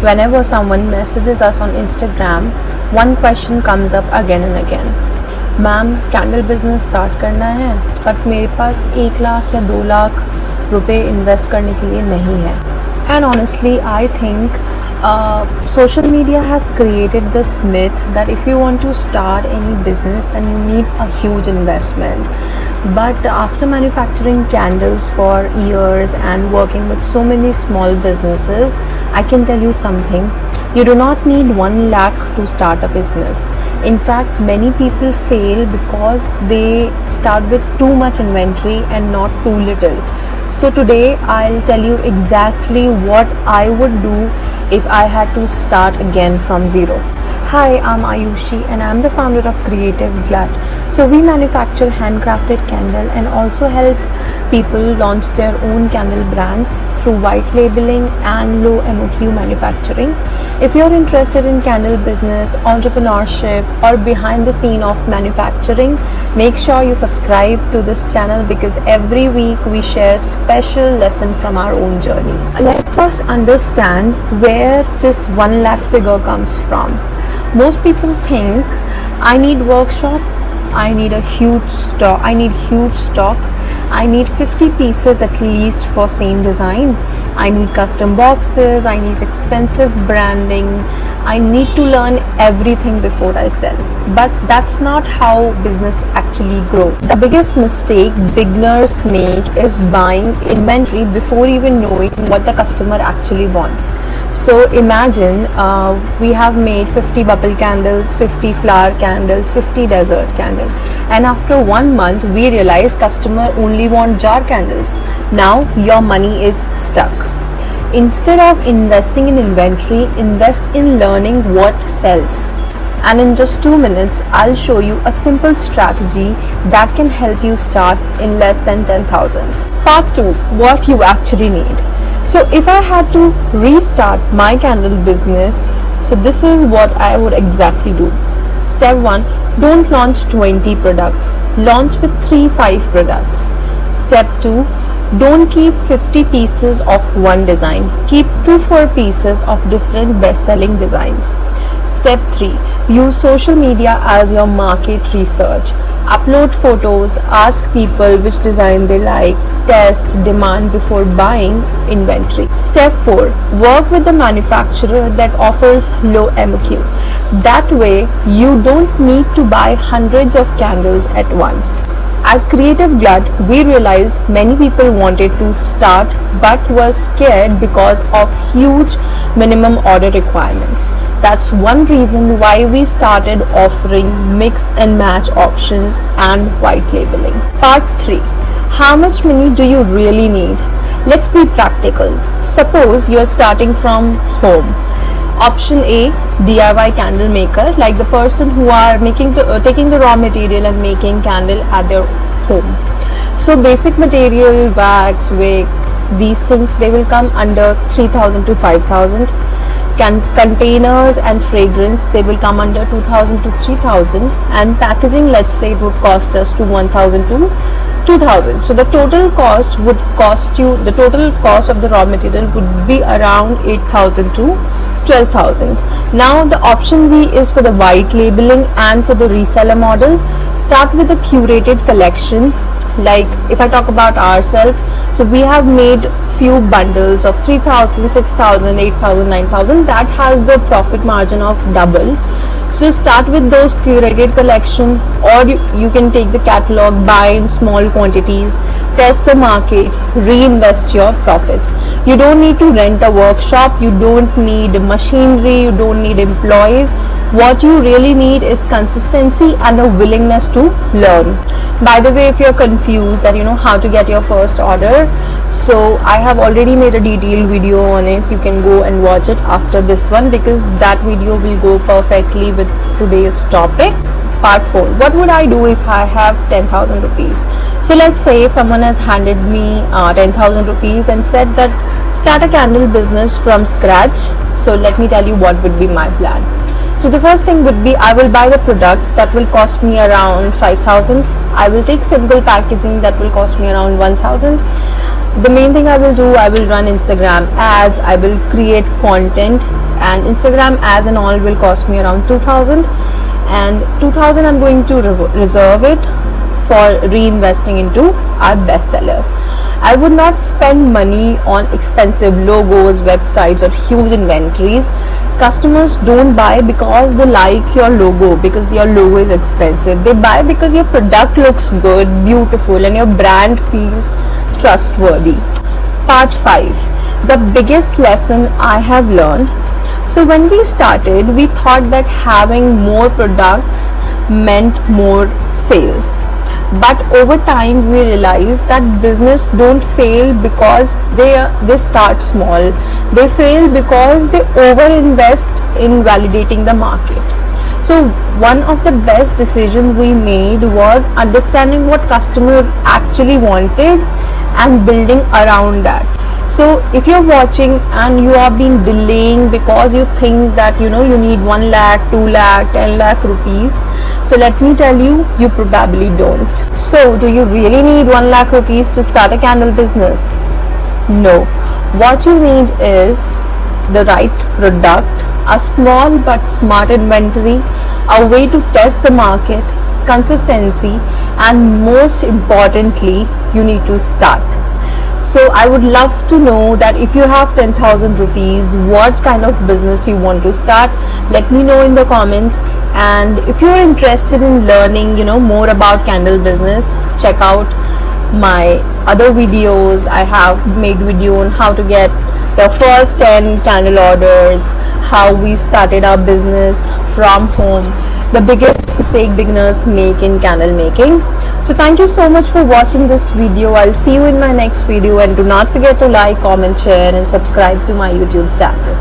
whenever someone messages us on Instagram, one question comes up again and again. Ma'am candle business start करना है but मेरे पास 1 लाख या 2 लाख रुपए invest करने के लिए नहीं है. And honestly I think social media has created this myth that if you want to start any business then you need a huge investment. But after manufacturing candles for years and working with so many small businesses, I can tell you something. You do not need 1 lakh to start a business. In fact, many people fail because they start with too much inventory and not too little. So today I'll tell you exactly what I would do if I had to start again from zero. Hi, I'm Ayushi and I'm the founder of Glut. So we manufacture handcrafted candle and also help people launch their own candle brands through white labeling and low MOQ manufacturing. If you're interested in candle business, entrepreneurship or behind the scene of manufacturing, make sure you subscribe to this channel because every week we share special lesson from our own journey. Let's first understand where this 1 lakh figure comes from. Most people think I need workshop, I need huge stock, I need 50 pieces at least for same design, I need custom boxes, I need expensive branding, I need to learn everything before I sell. But that's not how business actually grows. The biggest mistake beginners make is buying inventory before even knowing what the customer actually wants. So imagine we have made 50 bubble candles, 50 flower candles, 50 desert candles, and after 1 month we realize customer only want jar candles. Now your money is stuck. Instead of investing in inventory, invest in learning what sells. And in just 2 minutes I'll show you a simple strategy that can help you start in less than 10,000. Part 2, what you actually need. So if I had to restart my candle business, so this is what I would exactly do. Step 1, don't launch 20 products. Launch with 3-5 products. Step 2, don't keep 50 pieces of one design. Keep 2-4 pieces of different best-selling designs. Step 3, use social media as your market research. Upload photos, ask people which design they like, test demand before buying inventory. Step 4, work with the manufacturer that offers low MOQ. That way you don't need to buy hundreds of candles at once. At Creative Glut, we realized many people wanted to start but were scared because of huge minimum order requirements. That's one reason why we started offering mix and match options and white labeling. Part 3. How much money do you really need? Let's be practical. Suppose you're starting from home. Option A, DIY candle maker, like the person who are taking the raw material and making candle at their home. So basic material, wax, wick, these things, they will come under 3,000 to 5,000. Containers and fragrance, they will come under 2,000 to 3,000, and packaging, let's say it would cost us to 1,000 to 2,000. So the total cost of the raw material would be around 8,000 to 12,000. Now the option B is for the white labeling and for the reseller model. Start with a curated collection. Like if I talk about ourselves, so we have made few bundles of 3,000, 6,000, 8,000, 9,000 that has the profit margin of double. So start with those curated collection, or you can take the catalog, buy in small quantities, test the market, reinvest your profits. You don't need to rent a workshop, you don't need machinery, you don't need employees. What you really need is consistency and a willingness to learn. By the way, if you're confused that how to get your first order, so I have already made a detailed video on it. You can go and watch it after this one because that video will go perfectly with today's topic. Part 4, what would I do if I have 10,000 rupees? So let's say if someone has handed me 10,000 rupees and said that start a candle business from scratch. So let me tell you what would be my plan. So the first thing would be I will buy the products that will cost me around 5,000. I will take simple packaging that will cost me around 1,000. The main thing I will do, I will run Instagram ads, I will create content and Instagram ads and all will cost me around 2000, and 2000 I'm going to reserve it for reinvesting into our bestseller. I would not spend money on expensive logos, websites, or huge inventories. Customers don't buy because they like your logo, because your logo is expensive. They buy because your product looks good, beautiful, and your brand feels trustworthy. Part 5. The biggest lesson I have learned. So when we started, we thought that having more products meant more sales. But over time we realized that business don't fail because they start small. They fail because they overinvest in validating the market. So one of the best decisions we made was understanding what customer actually wanted and building around that. So if you're watching and you have been delaying because you think that you need 1 lakh, 2 lakh, 10 lakh rupees, so let me tell you, you probably don't. So do you really need 1 lakh rupees to start a candle business? No. What you need is the right product, a small but smart inventory, a way to test the market, consistency, and most importantly, you need to start. So I would love to know that if you have 10,000 rupees, what kind of business you want to start. Let me know in the comments. And if you're interested in learning more about candle business, check out my other videos. I have made video on how to get the first 10 candle orders, how we started our business from home, the biggest mistake beginners make in candle making. So thank you so much for watching this video. I'll see you in my next video, and do not forget to like, comment, share, and subscribe to my YouTube channel.